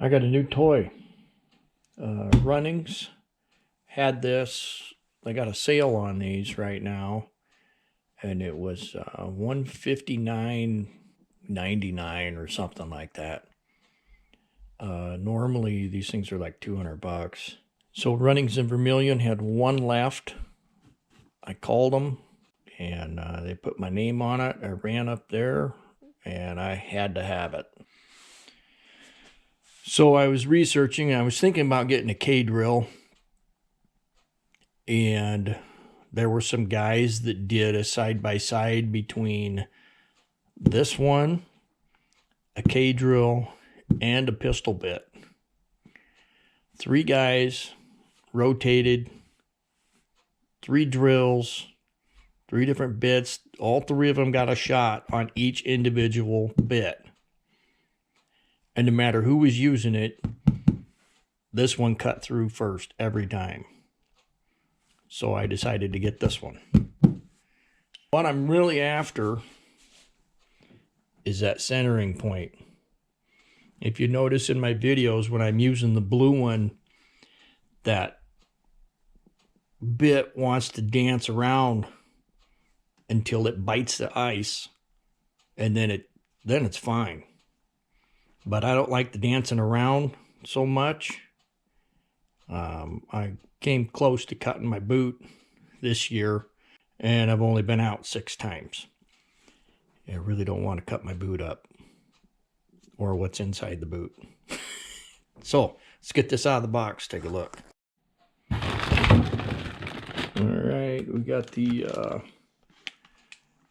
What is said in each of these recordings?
I got a new toy. Runnings had this. They got a sale on these right now, and it was $159.99 or something like that. Normally these things are like $200. So Runnings in Vermilion had one left. I called them, and they put my name on it. I ran up there, and I had to have it. So I was researching. I was thinking about getting a K-drill, and there were some guys that did a side-by-side between this one, a K-drill, and a pistol bit. 3 guys rotated, 3 drills, 3 different bits. All 3 of them got a shot on each individual bit. And no matter who was using it, this one cut through first every time. So I decided to get this one. What I'm really after is that centering point. If you notice in my videos, when I'm using the blue one, that bit wants to dance around until it bites the ice, and then it's fine. But I don't like the dancing around so much. I came close to cutting my boot this year, and I've only been out 6 times. I really don't want to cut my boot up or what's inside the boot. So let's get this out of the box, take a look. All right, we got the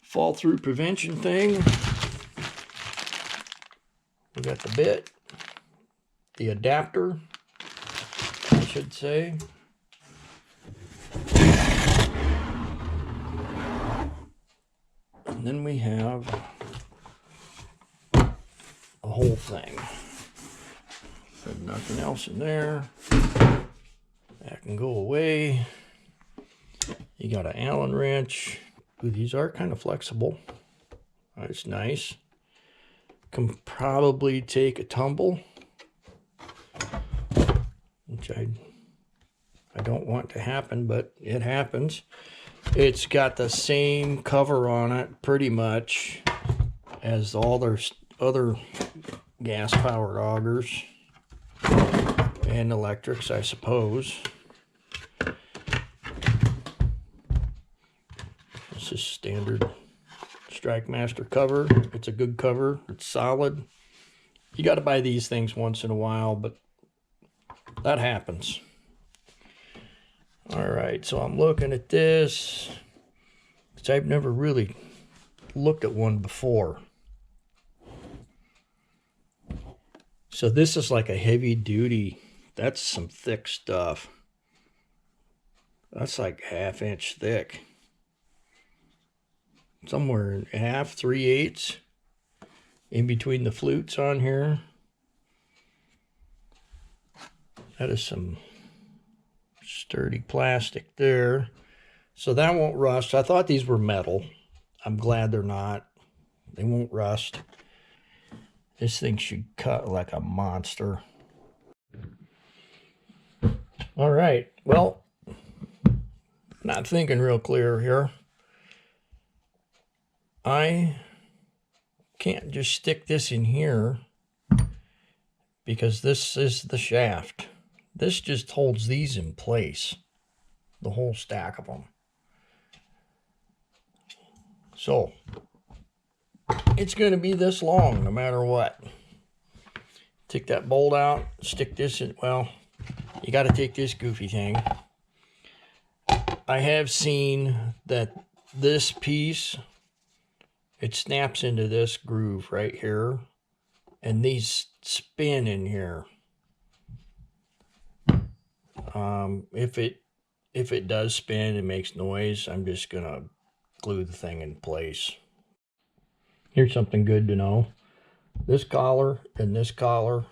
fall through prevention thing. We got the bit, the adapter, I should say. And then we have the whole thing. There's nothing else in there. That can go away. You got an Allen wrench. Ooh, these are kind of flexible. That's nice. Can probably take a tumble, which I don't want to happen, but it happens. It's got the same cover on it pretty much as all their other gas-powered augers and electrics, I suppose. This is standard Strikemaster cover. It's a good cover. It's solid. You got to buy these things once in a while, but that happens. All right, so I'm looking at this, because I've never really looked at one before. So this is like a heavy duty. That's some thick stuff. That's like 1/2 inch thick. Somewhere in 1/2, 3/8 in between the flutes on here. That is some sturdy plastic there. So that won't rust. I thought these were metal. I'm glad they're not. They won't rust. This thing should cut like a monster. All right, well, not thinking real clear here. I can't just stick this in here because this is the shaft. This just holds these in place, the whole stack of them. So it's going to be this long no matter what. Take that bolt out, stick this in. Well, you got to take this goofy thing. I have seen that this piece, it snaps into this groove right here, and these spin in here. If it does spin and makes noise, I'm just gonna glue the thing in place. Here's something good to know. This collar and this collar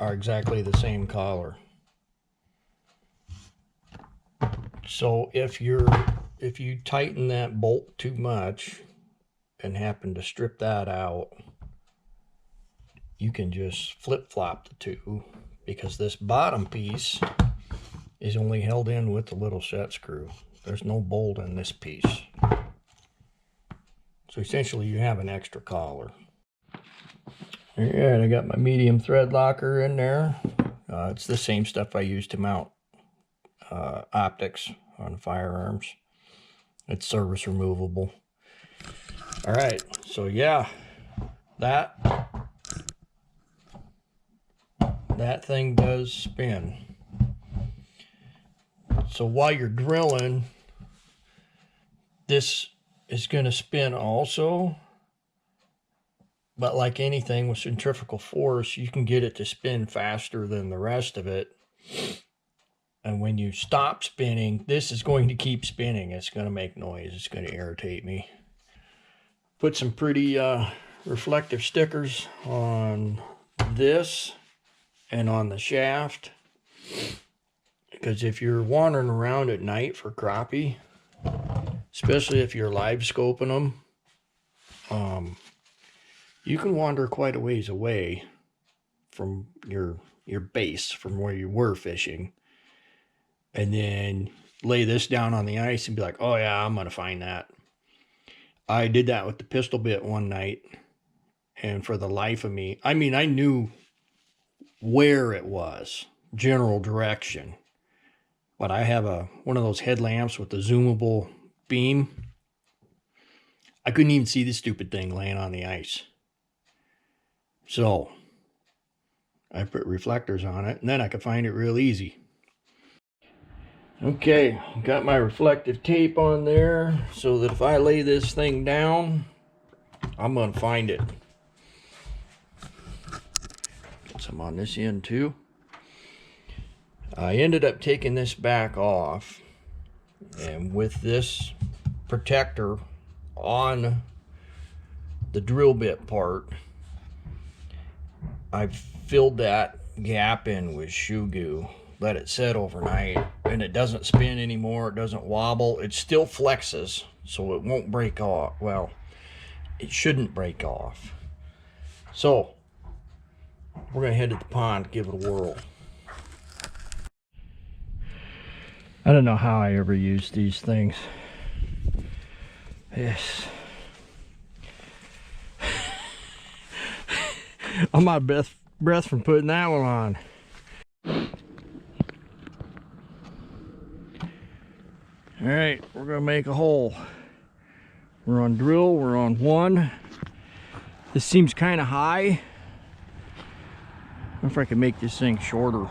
are exactly the same collar. So if you tighten that bolt too much and happen to strip that out, you can just flip-flop the two, because this bottom piece is only held in with the little set screw. There's no bolt in this piece. So essentially you have an extra collar. Alright, I got my medium thread locker in there. It's the same stuff I use to mount optics on firearms. It's service removable. Alright, so yeah, that thing does spin. So while you're drilling, this is going to spin also. But like anything with centrifugal force, you can get it to spin faster than the rest of it. And when you stop spinning, this is going to keep spinning. It's going to make noise. It's going to irritate me. Put some pretty reflective stickers on this and on the shaft. Because if you're wandering around at night for crappie, especially if you're live scoping them, you can wander quite a ways away from your base, from where you were fishing, and then lay this down on the ice and be like, oh yeah, I'm gonna find that. I did that with the pistol bit one night, and for the life of me, I mean, I knew where it was, general direction, but I have one of those headlamps with the zoomable beam. I couldn't even see the stupid thing laying on the ice. So I put reflectors on it, and then I could find it real easy. Okay, got my reflective tape on there so that if I lay this thing down, I'm going to find it. Get some on this end too. I ended up taking this back off, and with this protector on the drill bit part, I've filled that gap in with shoe goo, let it set overnight, and it doesn't spin anymore, it doesn't wobble, it still flexes, so it won't break off. Well, it shouldn't break off. So, we're going to head to the pond, give it a whirl. I don't know how I ever use these things. Yes. I'm out of breath from putting that one on. Alright, we're going to make a hole. We're on drill, we're on 1. This seems kind of high. I wonder if I can make this thing shorter.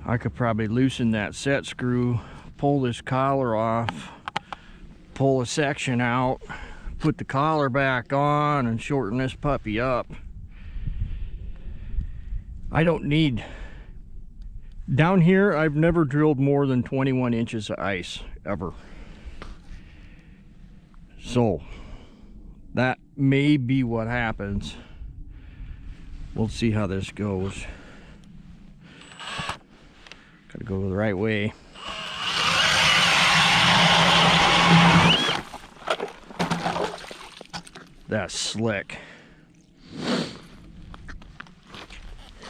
I could probably loosen that set screw, pull this collar off, pull a section out, put the collar back on, and shorten this puppy up. I don't need... Down here, I've never drilled more than 21 inches of ice, ever. So, that may be what happens. We'll see how this goes. Gotta go the right way. That's slick.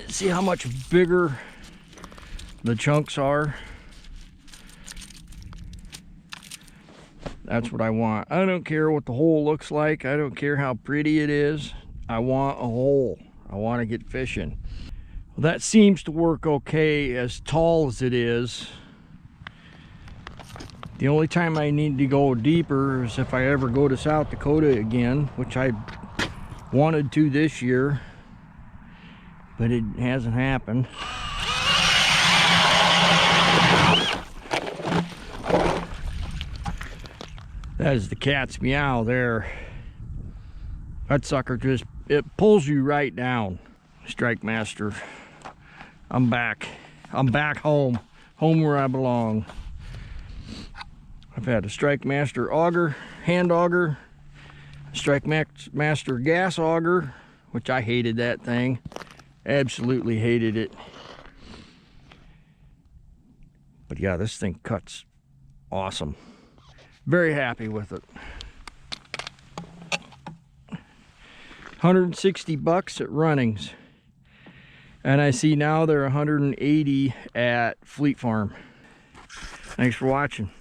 See how much bigger the chunks are? That's what I want. I don't care what the hole looks like. I don't care how pretty it is. I want a hole. I want to get fishing. Well, that seems to work okay as tall as it is. The only time I need to go deeper is if I ever go to South Dakota again, which I wanted to this year, but it hasn't happened. That is the cat's meow there. That sucker just, it pulls you right down. Strikemaster, I'm back. I'm back home. Home where I belong. I've had a Strikemaster auger, hand auger, Strikemaster gas auger, which I hated that thing. Absolutely hated it. But yeah, this thing cuts awesome. Very happy with it. $160 at Runnings. And I see now they're $180 at Fleet Farm. Thanks for watching.